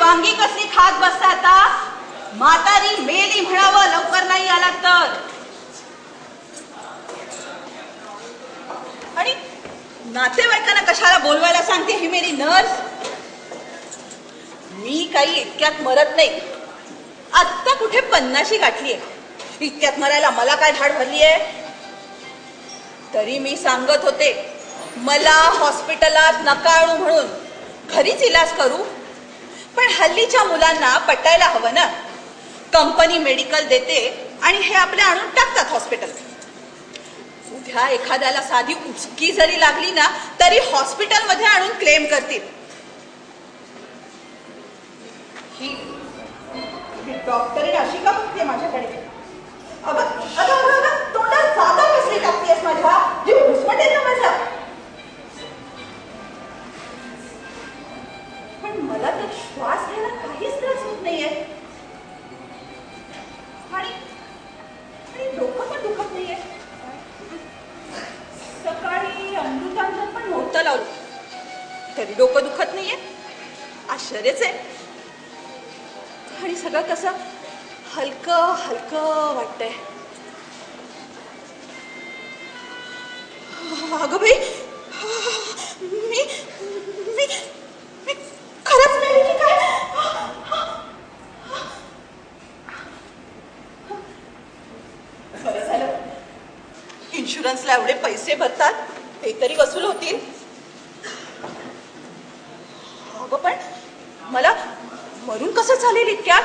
वांगी कसली खात बसता आता? म्हातारी मेली म्हणावं लवकर नाही आला तर. आणि नातेवाईकांना कशाला बोलवायला सांगते ही मेरी नर्स? मी काही इतक्यात मरत नाही. आत्ता कुठे 50शी गाठलीये. इतक्यात मरायला मला काय धाड भरली आहे? तरी मी सांगत होते मला हॉस्पिटलात नका आणू म्हणून, घरीच इलाज करू. पण हल्लीच्या मुलांना पटायला हवं ना. कंपनी मेडिकल देते आणि हे आपले आणून टाकतात हॉस्पिटल. उद्या एखाद्याला साधी उचकी जरी लागली ना तरी हॉस्पिटलमध्ये आणून क्लेम करतील. ही डॉक्टरीण अशी का बघते माझ्याकडे? तोंडात जागा कसली टाकतेस माझ्या? जी घुसमटेल ना माझा. पण मला तर श्वास घ्यायला काहीच त्रास होत नाहीये आणि डोकं पण दुखत नाहीये. सकाळी अमृतांजन पण नव्हतं लावलं तरी डोकं दुखत नाहीये. आश्चर्यच आहे. आणि सगळं कसं हलकं हलकं वाटतंय. अगं बाई, मी मी मी खरंच मेली की काय? बरं झालं इन्शुरन्सला एवढे पैसे भरतात ते तरी वसूल होतील. अगं पण मला मरून कसं चालेल इतक्यात?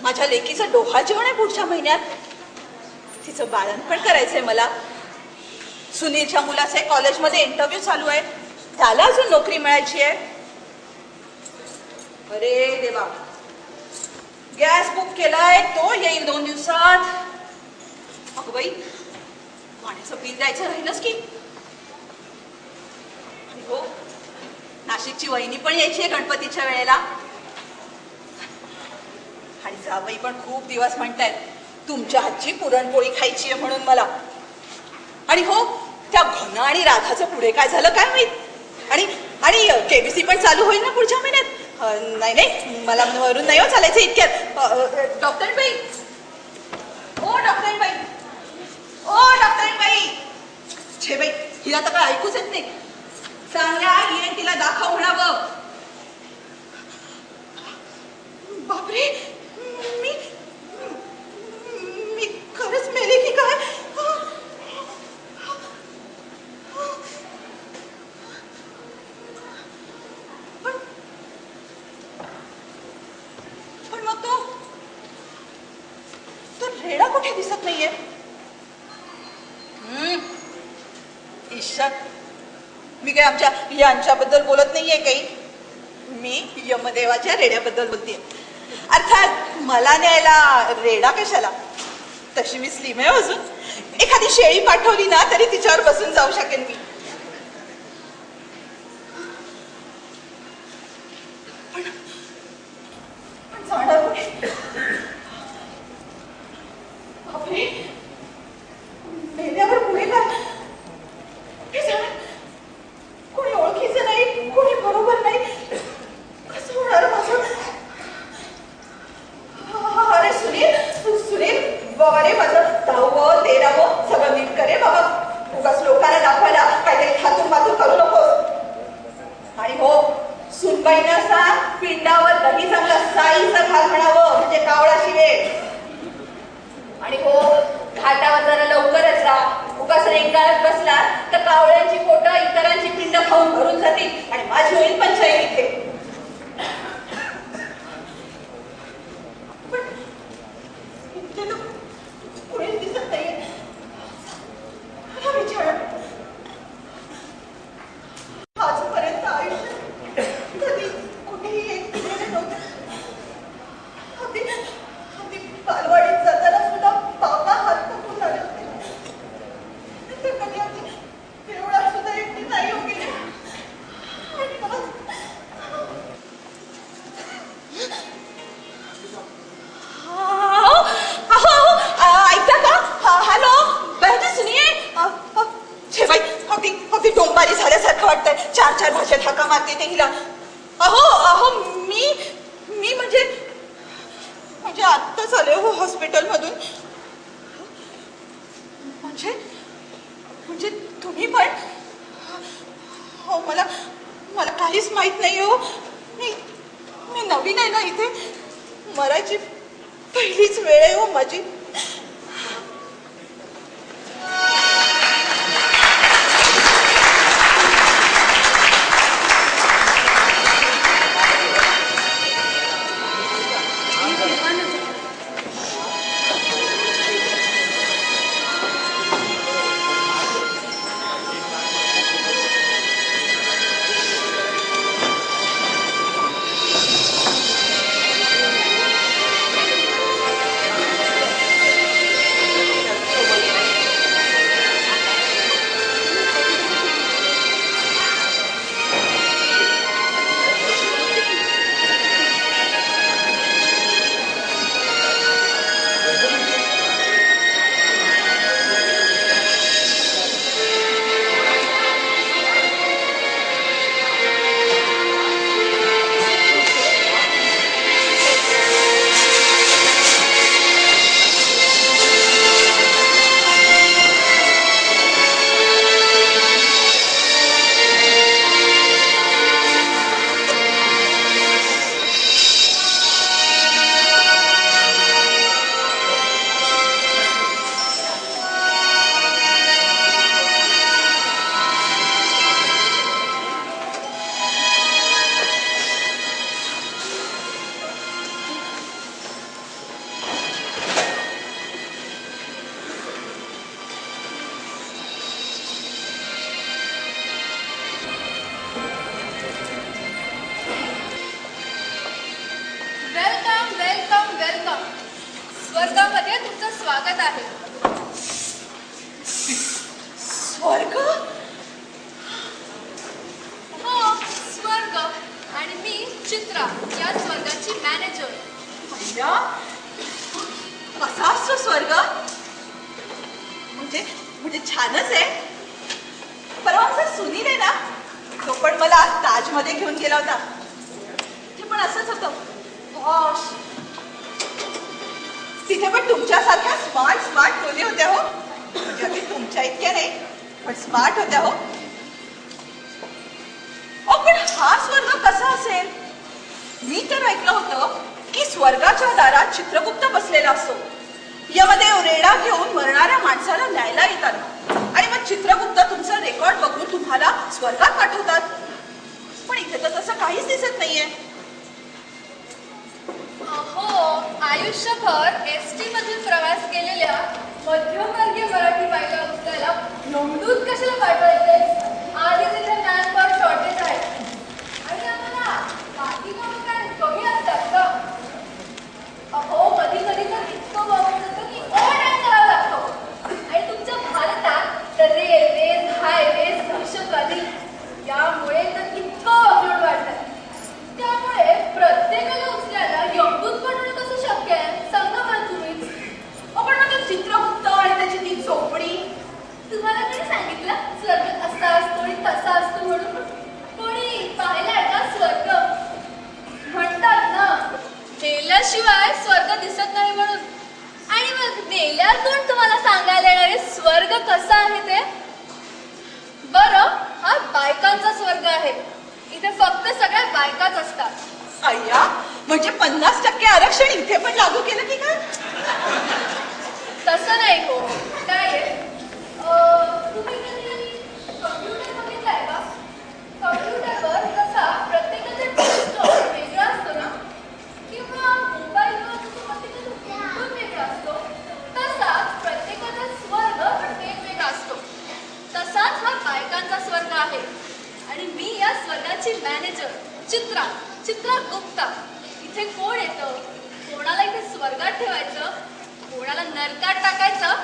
माझ्या लेकीचं डोहा जेवण आहे पुढच्या महिन्यात. तिचं बाळणपण करायचंय मला. सुनीलच्या मुलाचे कॉलेजमध्ये इंटरव्ह्यू चालू आहे, त्याला अजून नोकरी मिळायची आहे. अरे देवा, गॅस बुक केलाय तो येईल 2 दिवसात. अगं बाई, पाण्याचं बिल द्यायचं राहिलंच की. हो, नाशिकची वहिनी पण यायची आहे गणपतीच्या वेळेला. आणि जावई पण खूप दिवस म्हणतायत तुमच्या हातची पुरणपोळी खायची आहे म्हणून मला. आणि हो, त्या घना आणि राधाचं पुढे काय झालं काय माहित. आणि आणि केबीसी पण चालू होईल ना पुढच्या महिन्यात. नाही नाही, मला वरून नाही हो चालायचं इतक्यात. डॉक्टरबाई, ओ डॉक्टरबाई, ओ डॉक्टरबाई. छे बाई, हिला तर काय ऐकूच येत नाही. चांगल्या येईन तिला दाखव म्हणावं. बापरे, मी मी खरंच मेले की काय? पण मग तो रेडा कुठे दिसत नाहीये. ईश्वर, मी काय आमच्या यांच्याबद्दल बोलत नाहीये काही. मी यमदेवाच्या रेड्याबद्दल बोलतेय. अर्थात मला न्यायला रेडा कशाला, तशी मी स्लिम आहे अजून. एखादी शेळी पाठवली ना तरी तिच्यावर बसून जाऊ शकेन मी. पण जाणार कुठे? बापरे, मेल्यावर पुढे काय? हे जाणार कोणी ओळखीचं नाही, कोणी बरोबर नाही. कसं होणार माझं? अरे सुनील बाबा रे, माझं 10व 13व सगळं नीट करे बाबा. उगाच लोकांना दाखवायला काहीतरी खातून मातून करू नकोस. आणि हो, सुनबाईनं सांग पिंडावर दही चांगलं साईचं घाल म्हणावं, म्हणजे कावळा शिवेल. आणि हो, घाटावर जरा लवकरच राहा. उगाच रेंगाळत बसला तर कावळ्यांची पोटं इतरांची पिंड खाऊन भरून जातील आणि माझी होईल पंचायत इथे. कोणी दिसत नाहीये. विचार आजपर्यंत आयुष्य कधी कुठेही एक दिलेले नव्हते. अगदी बालवाडीत जाताना सुद्धा बाबा हात पकडून आले होते. तर कधी आमची देवळात सुद्धा एकटी नाही हो गेली. ऐकता का? हॅलो, बहते सुनिये. छे बाई, अगदी टोंबारी झाल्यासारखं वाटतंय. 4 भाषेत हाका मारते ते हिला. अहो, मी आत्ताच आले हो हॉस्पिटलमधून. म्हणजे म्हणजे तुम्ही पण? हो, मला मला काहीच माहित नाही हो. मी मी नवीन आहे ना इथे. मरायची पहिलीच वेळ आहे हो माझी. स्वर्गामध्ये तुमचं स्वागत आहे. स्वर्ग? हो, स्वर्ग. आणि मी चित्रा, या स्वर्गाची मॅनेजर. अय्या, कसा असतो स्वर्ग? म्हणजे म्हणजे छानच आहे. परवा आमचा सुनील आहे ना, तो पण मला ताजमध्ये घेऊन गेला होता. ते पण असंच होतं, पॉश. तिथे पण तुमच्यासारख्या स्मार्ट स्मार्ट खोली होत्या हो. म्हणजे अगदी तुमच्या इतक्या नाही, पण स्मार्ट होत्या हो. पण हा स्वर्ग कसा असेल? मी तर ऐकलं होतं की स्वर्गाच्या दारात चित्रगुप्त बसलेला असतो. यामध्ये रेडा घेऊन मरणाऱ्या माणसाला न्यायला येतात आणि मग चित्रगुप्त तुमचा रेकॉर्ड बघून तुम्हाला स्वर्गात पाठवतात. पण इथे तर तसं काहीच दिसत नाहीये. हो, आयुष्यभर एसटी मधून प्रवास केलेल्या मध्यमवर्गीय मराठी बायका उचलायला नोंदून कशाला पाठवायचे? आधीच इथे मॅनपॉवर शॉर्टेज आहे आणि आम्हाला बाकी कामं काय कमी असतात का? अहो, कधी कधी तर इतकं वापरून जातं की ओव्हरटाईम करावा लागतो. आणि तुमच्या भारतात तर रेल्वेज, हायवेज, दहशतवादी यामुळे तर इतकं अपलोड वाढतात. त्यामुळे प्रत्येकाला उचलायला यमदूत बनवणं कसं शक्य आहे? सांगा मला तुम्हीच. पण मग चित्रगुप्त आणि त्याची ती झोपडी. तुम्हाला कोणी सांगितलं स्वर्ग असा असतो आणि तसा असतो म्हणून? कोणी पाहिलाय का स्वर्ग? म्हणतात ना, मेल्याशिवाय स्वर्ग दिसत नाही म्हणून. आणि मग मेल्यावर कोण तुम्हाला सांगायला येणार आहे स्वर्ग कसा आहे ते? बरं, हा बायकांचा स्वर्ग आहे. इथे फक्त सगळ्या बायकाच असतात. अय्या, म्हणजे 50% आरक्षण इथे पण लागू केलं की काय? तसं नाही हो. काय आहे, तुम्ही कधी कम्प्युटर बघितलाय का? कम्प्युटरवर कसा प्रत्येकाचा डेस्कटॉप वेगळा असतो ना, किंवा मोबाईलवर जसं प्रत्येकाचा फोन वेगळा असतो, तसाच प्रत्येकाचा स्वर्ग पण वेगवेगळा असतो. तसाच हा बायकांचा स्वर्ग आहे. आणि मी या स्वर्गाची मॅनेजर चित्रा गुप्ता. इथे कोण येतं, कोणाला इथे स्वर्गात ठेवायचं, कोणाला नरकात टाकायचं,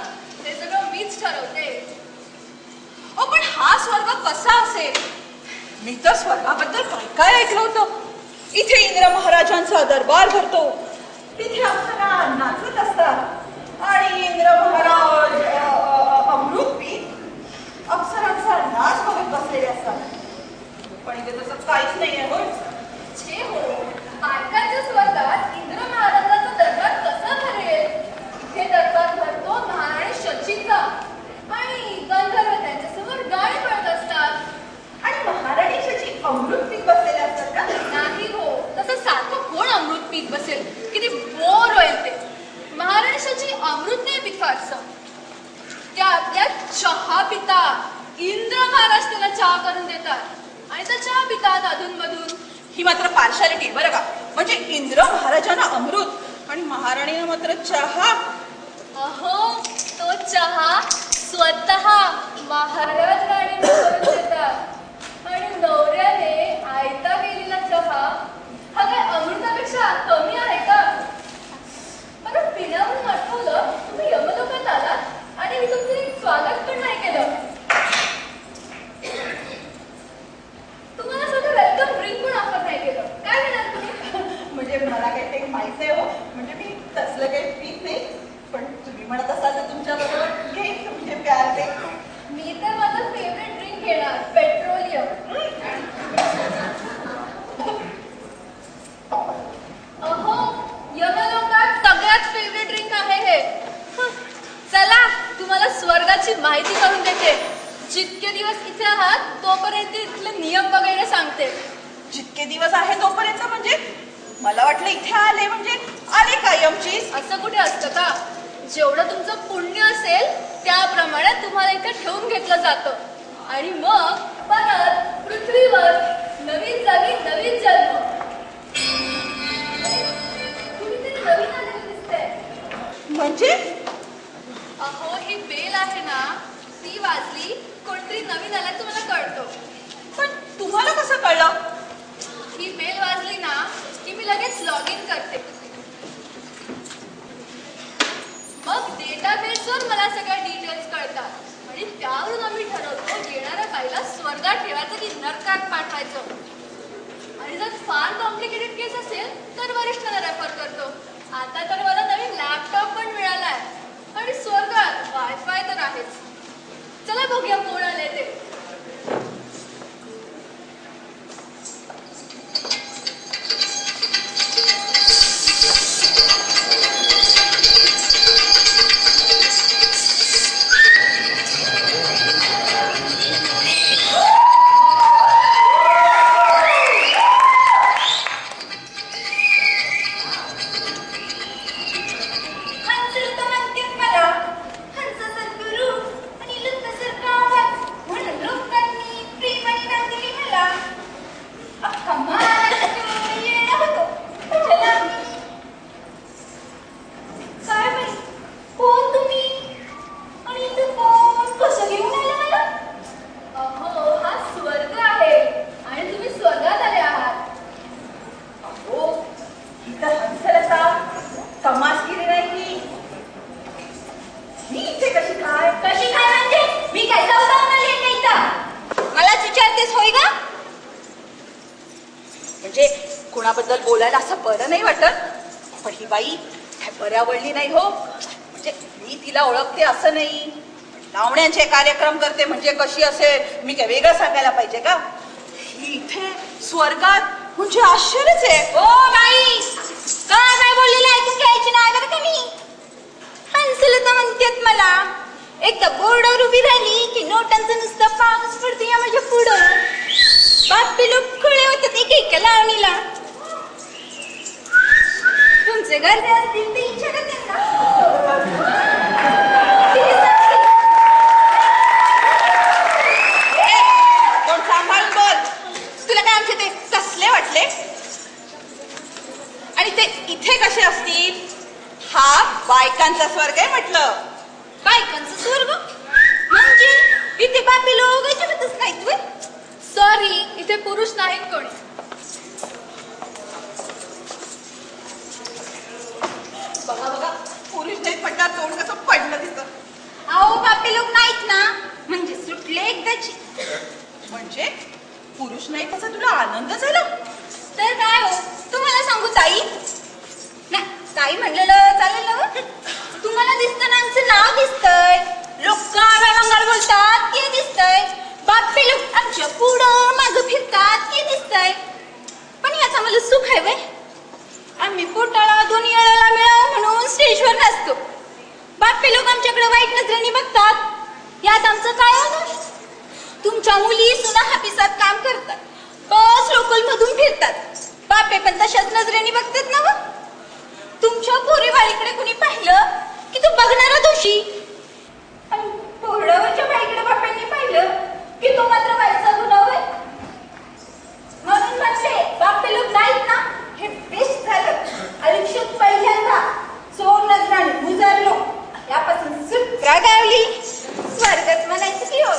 ते सगळं मीच ठरवते. पण हा स्वर्ग कसा असेल? मी तर स्वर्गाबद्दल काय काय ऐकलं होतं. इथे इंद्र महाराजांचा दरबार भरतो. तिथे अप्सरा नाचत असतात आणि इंद्र महाराज अमृत पीत अप्सरांचा नाच बघत बसलेले असतात. पण इथे तसं काहीच नाहीये होय. छे हो, बायकांच्या स्वर्गात इंद्र महाराजांचा दरबार कसा भरेल? फारसं. त्या आपल्या चहा पितात. इंद्र महाराज त्याला चहा करून देतात आणि त्या चहा पितात अधूनमधून. ही मात्र पार्शालिटी बरं का. म्हणजे इंद्र महाराजांना अमृत आणि महाराणीनं मात्र चहा. अहो, तो चहा स्वतः महाराज राणीने करून देतात आणि नवऱ्याने आयता केलेला चहा हा काय अमृतापेक्षा कमी आहे का? बरं, पिण्यावरून आठवलं, तुम्ही यमलोकात आलात आणि मी तुमचं एक स्वागत पण नाही केलं. तुम्हाला स्वतः वेलकम ड्रिंक पण ऑफर नाही केलं. काय म्हणाल तुम्ही? म्हणजे मला काही ते माहित नाही हो. म्हणजे मी तसलं काही पीत नाही. पण तुम्ही म्हणत असाल तर तुमच्या बरोबर घेईन तुमचे प्यार ते. मी तर माझं फेवरेट ड्रिंक घेणार, पेट्रोलियम. अहो, यमलोकात सगळ्यात फेवरेट ड्रिंक आहे हे. चला, तुम्हाला स्वर्गाची माहिती करून देते. जितके दिवस इथे आहात तोपर्यंत इथले नियम वगैरे सांगते. जितके दिवस आहे तोपर्यंत म्हणजे? मला वाटलं इथे आले म्हणजे आले कायमची. असं कुठे असतं का? जेवढं तुमचं पुण्य असेल त्याप्रमाणे तुम्हाला इथे ठेवून घेतलं जातं आणि मग परत पृथ्वीवर नवीन जागी नवीन जन्म. कुणीतरी नवीन आलेलं दिसतंय. म्हणजे? अहो, ही बेल आहे ना, ती वाजली कोणतरी नवीन आल्याचं मला कळतं. पण तुम्हाला कसं कळलं? ही बेल वाजली ना की मी लगेच लॉग इन करते. मग डेटाबेसवर मला सगळ्या डिटेल्स कळतात आणि त्यावरून आम्ही ठरवतो येणाऱ्या बाईला स्वर्गात ठेवायचं की नरकात पाठवायचं. आणि जर फार कॉम्प्लिकेटेड केस असेल तर वरिष्ठांना रेफर करतो. आता तर मला नवीन लॅपटॉप पण मिळालाय आणि स्वर्गात वायफाय तर आहेच. चला बघूया कोण आले ते. कुणाबद्दल बोलायला असं बरं नाही वाटत. पण ही बाई काय पर्यावरणी नाही हो. म्हणजे मी तिला ओळखते असं नाही. लावण्यांचे कार्यक्रम करते म्हणजे कशी असेल मी काय वेगळं सांगायला पाहिजे का? ही इथे स्वर्गात म्हणजे आश्चर्यच आहे. ओ बाई, काय बोललेलं ऐकून घ्यायची नाही बरं का मी. हंसलता म्हणतात मला. एकदा बोर्डावर उभी राहिली की नोटांचं नुसतं पाऊस पडतो या माझ्या पुढं. बापे लोक खुळे होतात एक एका लावणीला. तुमचे घरचे असतील ते इच्छा त्यांना. कोण सांभाळून बोल. तुला काय आमचे ते कसले वाटले? आणि ते इथे कसे असतील? हा बायकांचा स्वर्ग आहे म्हटलं. बायकांचं स्वर्ग म्हणजे इथे बापे लोक अजिबातच नाहीत व्हय. सॉरी, इथे पुरुष नाहीत कोणी. बघा बघा, पुरुष नाही पडणार तोंड कसं पडलं तिथं. अहो बापे लोक नाहीत ना म्हणजे सुटले एकदाची. म्हणजे पुरुष नाही त्याचा तुला आनंद झाला? तर काय हो, तुम्हाला सांगू ताई ना, ताई म्हणलेलं चालेल ना. तुम्हाला दिसतं ना आमचं नाव दिसतंय. लोक काय मंगळ बोलतात ते दिसतंय. बापे लोक आमच्या पुढं मागं फिरतात ते दिसतंय. पण याचा मला सुख आहे व्हय. आम्ही पोटाला दोन्ही वेळेला मिळावं म्हणून स्टेजवर नसतो. बापे लोक आमच्याकडे वाईट नजरेने बघतात. यात आमचं काय होणार? तुमच्या मुली सुना हापिसात काम करतात, बस लोकल मधून फिरतात. बापे पण तशाच नजरेने बघतात ना. तुमच्या पोरीवाळीकडे कुणी पाहिलं की तू बघणारा दोषी. आणि बोर्डावरच्या बाईकडे बापांनी पाहिलं की तो मात्र बाईचा गुन्हा होय. म्हणून म्हटले बापे लोक नाहीत ना, हे बेस्ट झालं. आयुष्यात पहिल्यांदा चोर नजराने गुजारलो, यापासून सुटका गावली. स्वर्गच म्हणायचं की हो.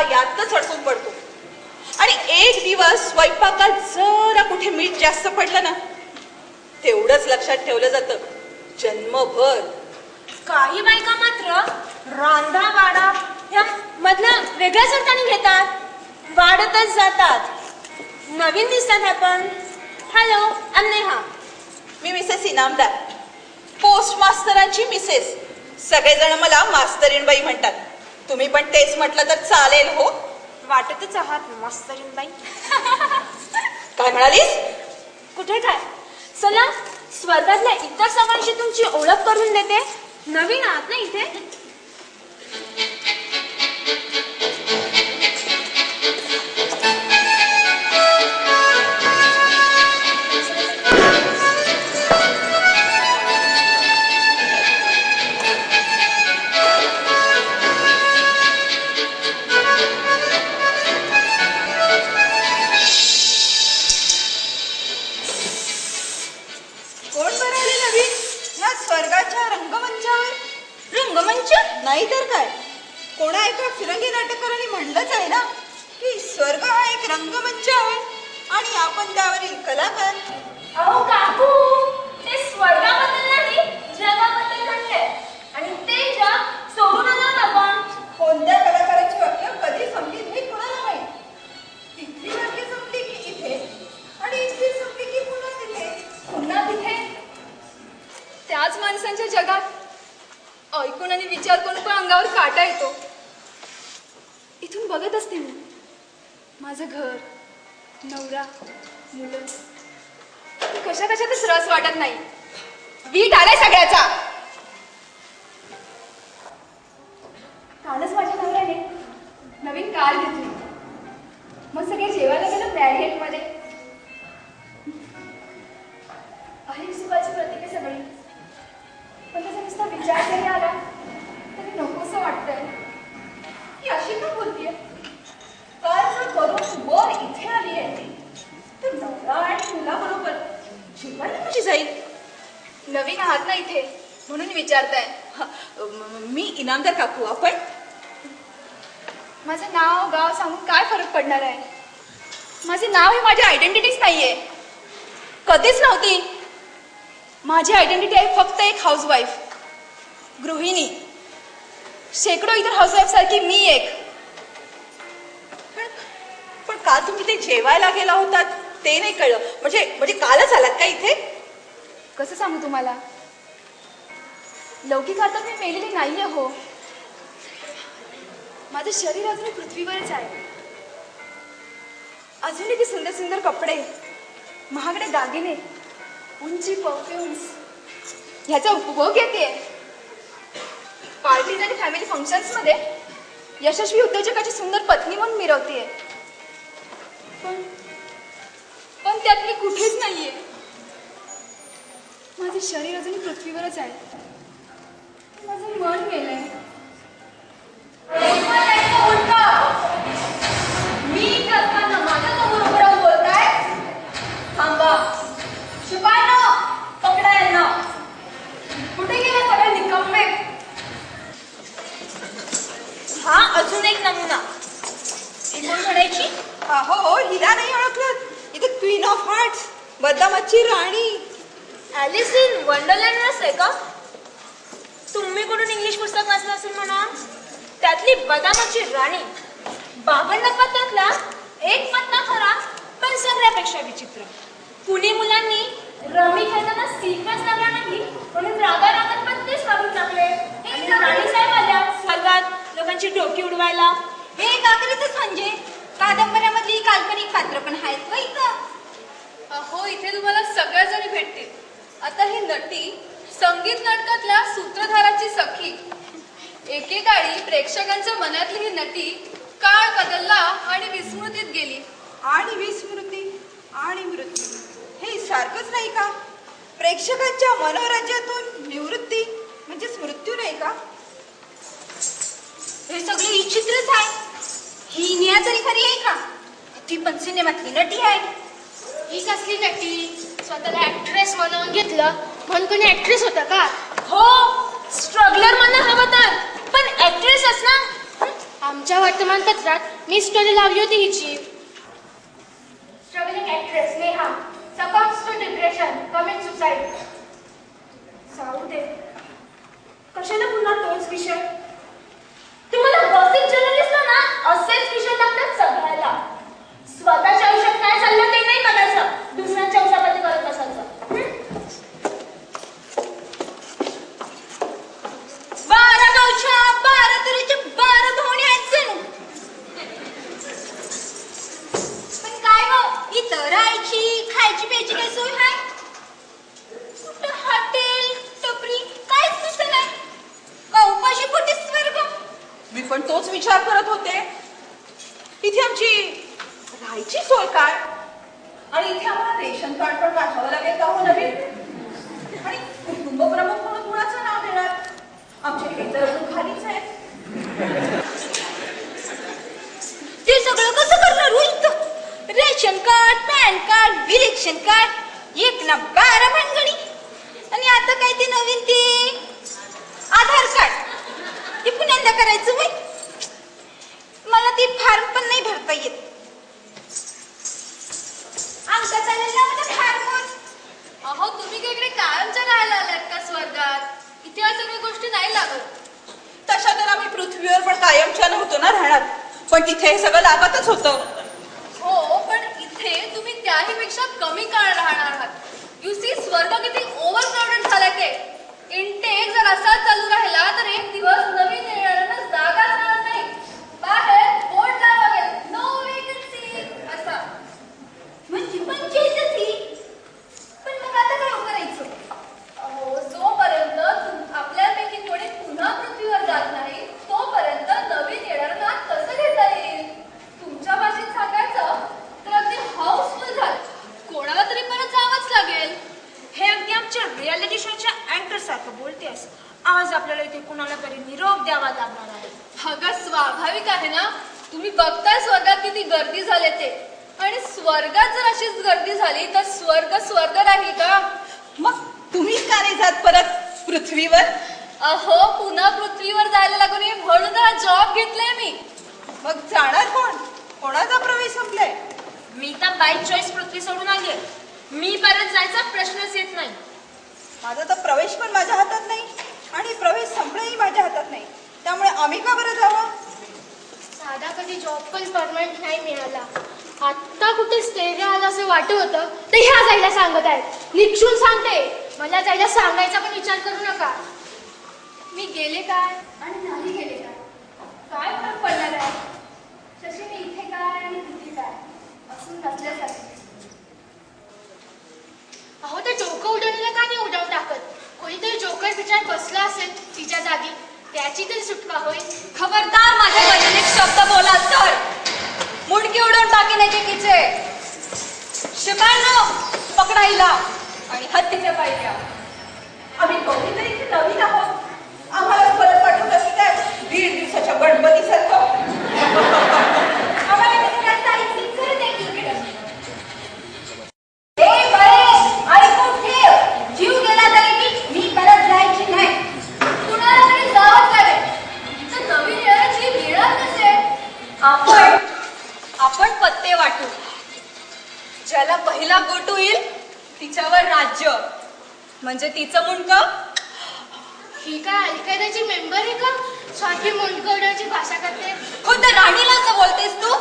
यातच अडकून पडतो. आणि एक दिवस स्वयंपाकात जरा कुठे मीठ जास्त पडलं ना, तेवढंच लक्षात ठेवलं जातं जन्मभर. काही बायका मात्र रांधा वाडा या मधला वेगळ्याच अर्थाने घेतात, वाढतच जातात. नवीन दिसतात आपण. Hello, I Neha. मी मिसेस इनामदार, पोस्ट मास्तरांची मिसेस. सगळेजण मला मास्तरीणबाई म्हणतात. तुम्ही पण तेच म्हटलं तर चालेल हो. वाटतच आहात मास्तरीणबाई. काय म्हणालीस? कुठे काय, चला स्वर्गातल्या इतर सगळ्यांशी तुमची ओळख करून देते. नवीन आहात ना इथे. रंगमंच नाही तर काय. कोणा एका फिरंगी नाटककारांनी म्हणलंच आहे ना की स्वर्ग हा एक रंगमंच आहे आणि आपण त्यावरील कलाकार. अहो काकू, ते स्वर्गाबद्दल नाही, जगाबद्दल म्हणते. आणि ते जग सोडून आलो आपण. कोणत्या कलाकाराची वाक्य कधी संपली हे कोणाला माहित. तिथली वाक्य संपली की इथे, आणि इथली संपली की पुन्हा तिथे, पुन्हा तिथे. त्याच माणसांच्या जगात ऐकून आणि विचार करून पण अंगावर काटा येतो. इथून बघत असते मी माझं घर, नवरा, मुलं. कशा कशातच रस वाटत नाही. वीट आलाय सगळ्याचा. कालच माझ्या नवऱ्याने नवीन कार घेतली. मग सगळे जेवायला गेलो मॅरिएट मध्ये. अहिक सुखाची प्रतीक आहे सगळी. पण त्याचा नुसता विचार जरी आला तरी नकोसं वाटतंय की अशी का बोलतीये. कार जर करून वर इथे आली आहे तर नवरा आणि मुलाबरोबर जाईल? नवीन आहात ना इथे म्हणून विचारताय. मी इनामदार काकू. आपण? माझं नाव गाव सांगून काय फरक पडणार आहे? माझे नाव ही माझी आयडेंटिटीच नाहीये, कधीच नव्हती. माझी आयडेंटिटी आहे फक्त एक हाऊसवाईफ, गृहिणी. शेकडो इतर हाऊसवाईफ सारखी मी एक. पण काल तुम्ही ते जेवायला गेला होतात ते नाही कळलं. म्हणजे कालच आलात का इथे? कसं सांगू तुम्हाला, लौकिक आता मी मेलेली नाहीये हो. माझं शरीर अजूनही पृथ्वीवरच आहे. अजूनही ते सुंदर सुंदर कपडे, महागडे दागिने, उंची परफ्युम्स ह्याचा उपभोग घेते. पार्टीज आणि फॅमिली फंक्शन्स मध्ये यशस्वी उद्योजकाची सुंदर पत्नी म्हणून मिरवते. पण त्यात मी कुठेच नाहीये. माझे शरीर अजूनही पृथ्वीवरच आहे. माझं मन गेलंय. मी इथे असताना माझ्या समोर उभं राहून बोलताय? थांबा, शिपायानो, पकडा यांना. कुठे गेले सगळे निकम्मे? हा अजून एक नमुना. ही कोण म्हणायची? हो, हिला नाही ओळखलं? इथे क्वीन ऑफ हार्ट्स, बदामाची राणी. ॲलिस इन वंडरलँड नसते का? तुम्ही कुठून इंग्लिश पुस्तक वाचलं असेल म्हणा. त्यातली बदामाची राणी 52 पत्त्यातला एक पत्ता खरा, पण सगळ्यापेक्षा विचित्र. कुणी मुलांनी रमी खेळताना सिक्वेन्स लागला नाही म्हणून रागात पत्तेच काढून टाकले. आणि राणी साहेब आल्या स्वर्गात लोकांची डोकी उडवायला. हे काकरीतच म्हणजे कादंबऱ्यामधली काल्पनिक पात्र पण आहेत व इथं. अहो, इथे तुम्हाला सगळ्या जणी भेटतील. आता ही नटी संगीत नाटकातल्या सूत्रधाराची सखी. एकेकाळी प्रेक्षकांच्या मनातली ही नटी काळ बदलला आणि विस्मृतीत गेली. आणि विस्मृती आणि मृत्यू हे सारखंच नाही का? प्रेक्षकांच्या मनोरंजनातून निवृत्ती म्हणजेच मृत्यू नाही का? हे सगळे विचित्रच आहे. ही निया तरी खरी आहे का? ती पण सिनेमातली नटी आहे. ही कसली नटी? स्वतःला ऍक्ट्रेस म्हणून घेतलं म्हणून कोणी ऍक्ट्रेस होता का? हो, स्ट्रगलर म्हणणं हवं तर, पण ऍक्ट्रेस असणार. आमच्या वर्तमानपत्रात मी स्टोरी लावली होती हिची. Struggling actress Neha succumbs to depression, commits suicide. जाऊ दे, कशाला पुन्हा तोच विषय? तुम्हाला गॉसिप जर्नलिस्टला ना असेच विषय लागतात सगळ्याला. स्वतःच्या आयुष्यात काय चाललं ते नाही बघायचं, दुसऱ्यांच्या उसापती करत बसायचं. 12 गावच्या 12 तऱ्हेच्या 12 भावणी आहेत जणू. पण काय हो, इथं राहायची खायची प्यायची काय सोय आहे? कुठं हॉटेल टपरी काहीच दिसत नाही का? उपाशी पोटी स्वर्ग. मी पण तोच विचार करत होते. इथे आमची राहायची सोय काय? आणि इथे आम्हाला रेशन कार्ड पण पाठवावं लागेल का हो नवीन? आणि कुटुंब प्रमुख म्हणून कुणाचं नाव देणार? आमचे हे तर अजून खालीच आहेत. ते सगळं कसं करणार हो इथं? रेशन कार्ड, पॅन कार्ड, विरेशन कार्ड, एक ना 12 भानगडी. आणि आता काय ते नवीन ते आधार कार्ड, ते पुण्यांदा करायचं वय. मला ते फॉर्म पण नाही भरता येत. अंका चालेल ना मला फॉर्म. अहो, तुम्ही काय इकडे कायमच्या राहायला आलात का स्वर्गात? इथे या सगळ्या गोष्टी नाही लागत. तशा तर आम्ही पृथ्वीवर पण कायमच्या नव्हतो ना राहणार, पण तिथे हे सगळं लागतच होतं. हो, पण इथे तुम्ही त्याही पेक्षा कमी काळ राहणार आहात. यू सी, स्वर्ग किती ओव्हरक्राउडेड झालाय ते. इनटेक जर असाच चालू राहिला तर एक दिवस नवीन येणाऱ्यांना जागाच राहणार नाही. बाहेर बोर्ड लावा लागेल, नो वेकन्सी असा. म्हणजे पंचायतच ही. पण मग आता काय करायचं? अहो, जोपर्यंत आपल्यापैकी कोणी पुन्हा पृथ्वीवर जात नाही तोपर्यंत नवीन येणाऱ्यांना कसं घेता येईल? तुमच्या भाषेत सांगायचं तर अगदी हाऊसफुल झालं. कोणाला तरी परत जावंच लागेल. हे अगदी आमच्या रियालिटी शोच्या अँकर सारखं बोलतेस. आज आपल्याला इथे कुणाला तरी निरोप द्यावा लागणार आहे. अगं, स्वाभाविक आहे ना. तुम्ही बघताय स्वर्गात किती गर्दी झाले ते. आणि स्वर्गात जर अशीच गर्दी झाली तर स्वर्ग स्वर्ग राहील का? मग तुम्हीच का नाही जात परत पृथ्वीवर? अहो पुन्हा पृथ्वीवर जायला लागून म्हणून हा जॉब घेतलाय मी. मग जाणार कोण? कोणाचा प्रवेश संपलाय? मी तर बाय चॉईस पृथ्वी सोडून आलीये. मी परत जायचा प्रश्नच येत नाही. माझा तर प्रवेश पण माझ्या हातात नाही आणि प्रवेश संपणंही माझ्या हातात नाही. त्यामुळे आम्ही का बरं जावं? साधा कधी जॉब पण परमनंट नाही मिळाला. आत्ता कुठे स्टेज आला असं वाटत होतं तर ह्या जायला सांगत आहेत. निक्षून सांगते, मला जायला सांगायचा पण विचार करू नका. मी गेले काय आणि नाही गेले काय, काय फरक पडणार आहे? शशी मी इथे काय आणि तिथे काय असून नसल्यासारखे. अहो त्या जोकर उडवणीला का नाही उडवून टाकत? कोणीतरी जोकर विचार बसला असेल तिच्या जागी, त्याची तरी सुटका होईल. खबरदार माझ्याबद्दल एक शब्द बोला तर मुंडकी उडवून टाकेन एकेकीचे. शिपायांनो पकडा हिला आणि हत्तीचे पाय द्या. आम्ही दोघी तरी इथे नवीन आहोत. आम्हाला परत पाठवलं की काय 1.5 दिवसाच्या गणपतीसारखं? आम्हाला तिथे रस्ता इतकी करत आहे की इकडं. ए बाई, ऐकून ठेव. जीव गेला तरी मी परत जायची नाही. कुणाला तरी जावंच लागेल. इथं नवीन येण्याची मिळणार कसे? आपण पत्ते वाटू. ज्याला पहिला गोटू येईल तिच्यावर राज्य. म्हणजे तिचं मुंडकं. ही काय अलकायदाची मेंबर आहे का? स्वाती मुंडकवड्याची भाषा करते. खुद्द राणीला असं बोलतेस तू?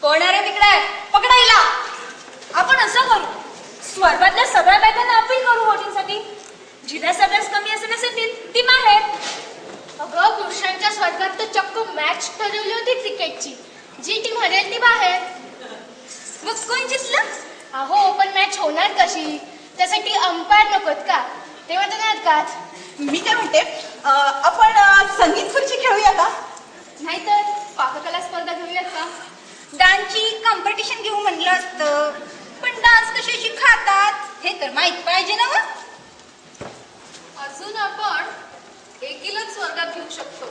कोण आहे रे तिकडे? पकडा हिला. आपण असं करू, स्वर्गातल्या सगळ्या बायकांना अपील करू वोटिंगसाठी. जिला सगळ्यात कमी असेल ती बाहेर. अगं पुरुषांच्या स्वर्गात तर चक्क मॅच ठरवली होती क्रिकेटची. जी टीम हरेल ती बाहेर. मग कोण जिंकलं? अहो पण मॅच होणार कशी? त्यासाठी अंपायर नकोत का? तेव्हा तर नाही का? मी काय म्हणते, आपण संगीत खुर्ची खेळूया का? नाहीतर पाककला स्पर्धा घेऊयात का? डान्सची कॉम्पिटिशन घेऊ म्हणलं असतं, पण डान्स कशाशी खातात हे तर माहित पाहिजे ना. मग अजून आपण एकीलाच स्वर्गात घेऊ शकतो.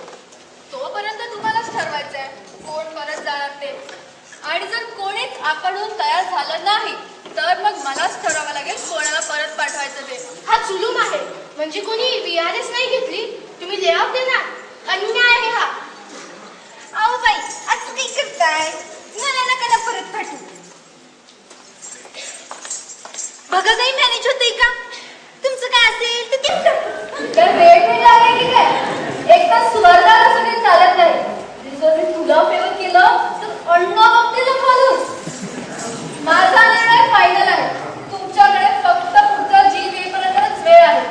तोपर्यंत तुम्हालाच ठरवायचं आहे कोण परत जाणार ते. आणि जर कोणीच आपणहून तयार झालं नाही तर मग मलाच ठरवावं लागेल कोणाला परत पाठवायचं ते. हा जुलूम आहे. म्हणजे कोणी VRS नाही घेतली, तुम्ही लेआउट देणार? अन्याय आहे हा. अहो बाई, असं काही करताय? मला नका ना परत पाठवू. बघा काही मॅनेज होतंय का? तुमचं काय असेल तर ते टाकू. तर वेळ मी लागेल की काय? एक तर स्वर्गाला सगळे चालत नाही. जर मी तुला फेवर केलं तर अण्णा बघतील खालून. माझा निर्णय फायनल आहे. तुमच्याकडे फक्त पुढचा जीव येईपर्यंतच वेळ आहे.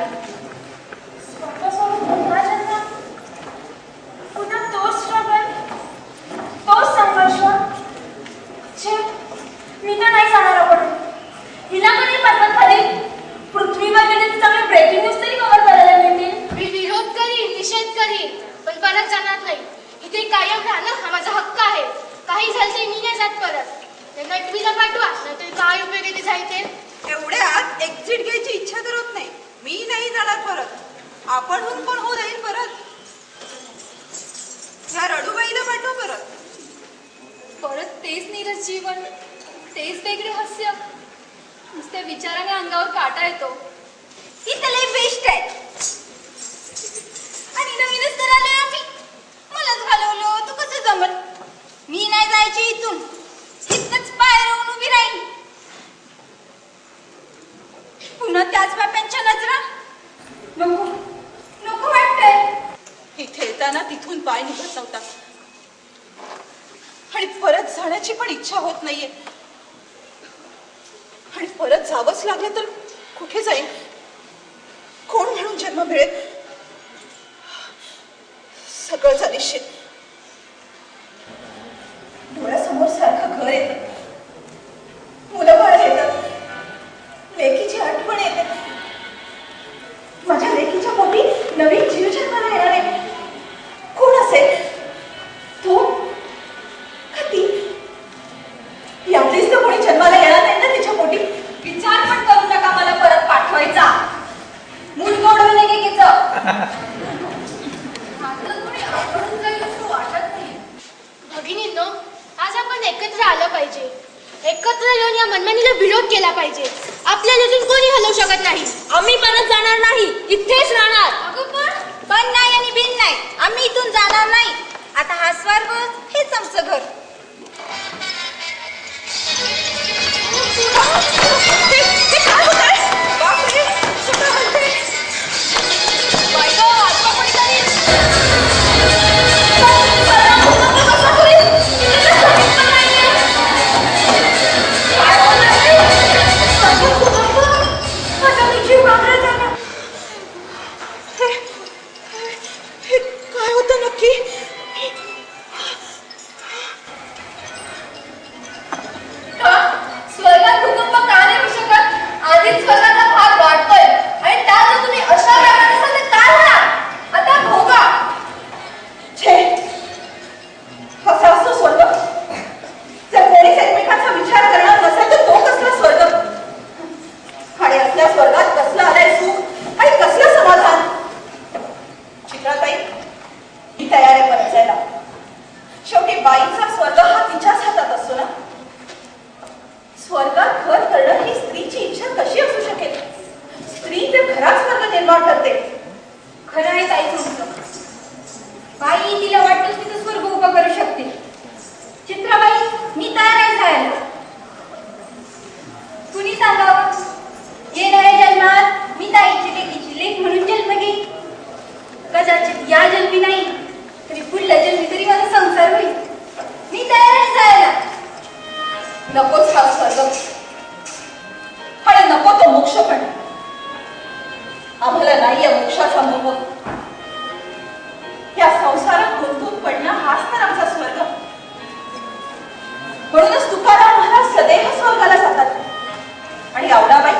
स्वतःसोबत पुन्हा जन्म, पुन्हा तोच स्ट्रगल, तोच संघर्ष. मी तर नाही जाणार. आपण हिला कधी पर्वत खाली पृथ्वीवर गेले तर चांगले ब्रेकिंग न्यूज तरी कव्हर करायला मिळतील. मी विरोध करीन, निषेध करीन, पण परत जाणार नाही. इथे कायम राहणं हा माझा हक्क आहे. काही झालं ते मी नाही जात परत. त्यांना टीव्हीला पाठवा, नाहीतर काय उपयोगी जायचे. एवढ्यात एक्झिट घ्यायची इच्छा तर होत नाही. मी नाही जाणार परत. आपणहून कोण हो जाईल परत? ह्या रडूबाईला पाठव परत. परत तेच नीरस जीवन, तेच वेगळे हास्य. नुसत्या विचाराने अंगावर काटा येतो. ही तर लय बेस्ट आहे. आणि नवीनच तर आले आम्ही. मलाच घालवलं, तू कसं जमल? मी नाही जायची इथून. इथंच पाय राहून उभी राहील. पुन्हा त्याच बाप्यांच्या नजरा. नको नको वाटतंय. इथे येताना तिथून पाय निघत नव्हता आणि परत जाण्याची पण इच्छा होत नाहीये. आणि परत जावंच लागलं तर कुठे जाईल? कोण म्हणून जन्म मिळेल? सगळं झालीशे. डोळ्यासमोर सारखं घर येतं, मुलं बाळ येतात, लेकीची आठवण येते. माझ्या लेकीच्या पोटी नवीन जीव जन्माला येणार आहे. कोण असेल तो? का ती? यावेळेस तर कोणी जन्माला येणार नाही ना तिच्या पोटी. विचार पण करू नका मला परत पाठवायचा. मुंडकं उडवून एकेकीचं. आता कोणी आपणहून जाईल असं वाटत नाही. भगिनींनो, आज आपण एकत्र आलं पाहिजे. एकत्र येऊन या मनमानीला विरोध केला पाहिजे. आपल्याला इथून कोणी हलवू शकत नाही. आम्ही परत जाणार नाही, इथेच राहणार. अगं पण नाही आणि बिन नाही, आम्ही इथून जाणार नाही. आता हा स्वर्ग हेच आमचं घर. ते काय होतंय? बापरे, सगळं हलतंय. बाई गं, आजोबा कोणीतरी. हे काय होतं नक्की? का स्वर्गात भूकंप का नाही होऊ शकत? आधीच स्वर्गाचा भाग वाढतोय आणि त्यात जर तुम्ही अशा प्रकारे असाल तर काय होणार? आता भोगा. छे, कसा असतो स्वर्ग? जर कोणीच एकमेकांचा विचार करणार नसेल तर तो कसला स्वर्ग? आणि असल्या स्वर्गात कसलं आलंय सुख आणि कसलं समाधान? चित्राताई, मी तयार आहे परत जायला. शेवटी बाईचा स्वर्ग हा तिच्याच हातात असतो ना. स्वर्गात घर करणं ही स्त्रीची इच्छा कशी असू शकेल? स्त्री तर घरात स्वर्ग निर्माण करते. खरं आहे ताई तुमचं. बाई तिला वाटतंच तिथं स्वर्ग उभा करू शकते. चित्राबाई, मी तयार आहे जायला. कुणी सांगावं? येणाऱ्या जन्मात मी ताईची लेकीची लेक म्हणून जन्म घेईन. कदाचित या जन्मी नाही तरी पुढल्या जन्मी तरी माझा संसार होईल. मी तयार आहे जायला. नकोच हा स्वर्ग आणि नको तो मोक्ष पण. आम्हाला नाही या मोक्षाचा मोह. या संसारात गुंतून पडणं हाच तर आमचा स्वर्ग. म्हणूनच तुकाराम महाराज सदैव स्वर्गाला जातात. आणि आवडाबाई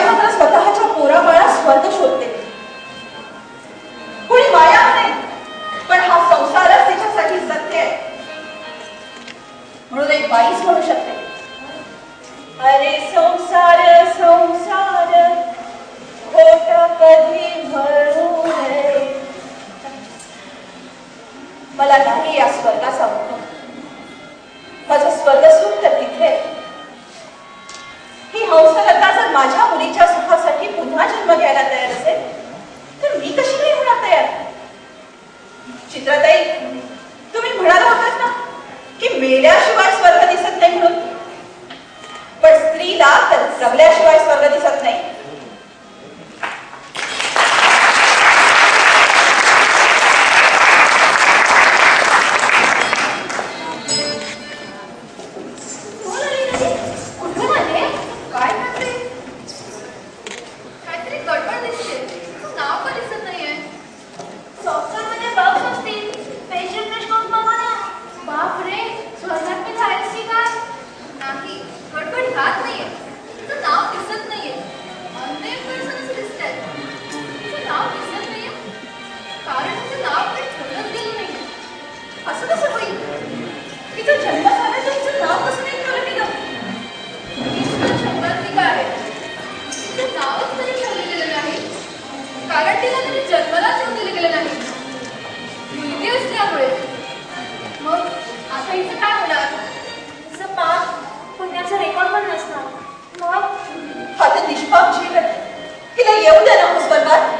मात्र स्वतःच्या पोराबाळात स्वर्ग शोधते. कोणी माया म्हणे, पण हा संसारच तिच्यासाठी सत्य आहे. म्हणून एक बाईच म्हणू शकते, अरे संसार संसार खोट कधी म्हणू नये. मला नाही या स्वर्गाचा मोह. माझं स्वर्ग सुख तर तिथे. ही हंसलता जर माझ्या मुलीच्या सुखासाठी पुन्हा जन्म घ्यायला तयार असेल तर मी कशी नाही होणार तयार? चित्राताई, तुम्ही म्हणाला होतात ना की मेल्याशिवाय स्वर्ग दिसत नाही म्हणून. पण स्त्रीला तर जगल्याशिवाय स्वर्ग दिसत नाही. कुठून आले? काय म्हणते? काहीतरी गडबड दिसते. तुझं नाव का दिसत नाहीये? सॉफ्टवेअरमध्ये बग्स असतील. पेशंट रिस्पॉन्स बघा ना. बापरे, स्वर्गात मी जायचं की काय? नाही, गडबड ह्यात नाहीये. तुझं नाव दिसत नाहीये. अनेक पर्सन दिसतंय. तुझं नाव दिसत नाहीये कारण तुझं नाव काही ठेवलंच गेलं नाही. असं कसं होईल? तिचा जन्म झाला तर तिचं नाव कसं नाही ठेवलं गेलं? ही सुद्धा शंकांतिका आहे. तिचं नावच तरी ठेवलं गेलं नाही कारण तिला तरी जन्मालाच येऊन दिलं गेलं नाही. मुलगी असल्यामुळे. मग आता हिचं काय होणार? तिचं पाप पुण्याचा रेकॉर्ड पण नसणार. मग हा तर निष्पाप जीव आहे. तिला येऊ द्या ना स्वर्गात.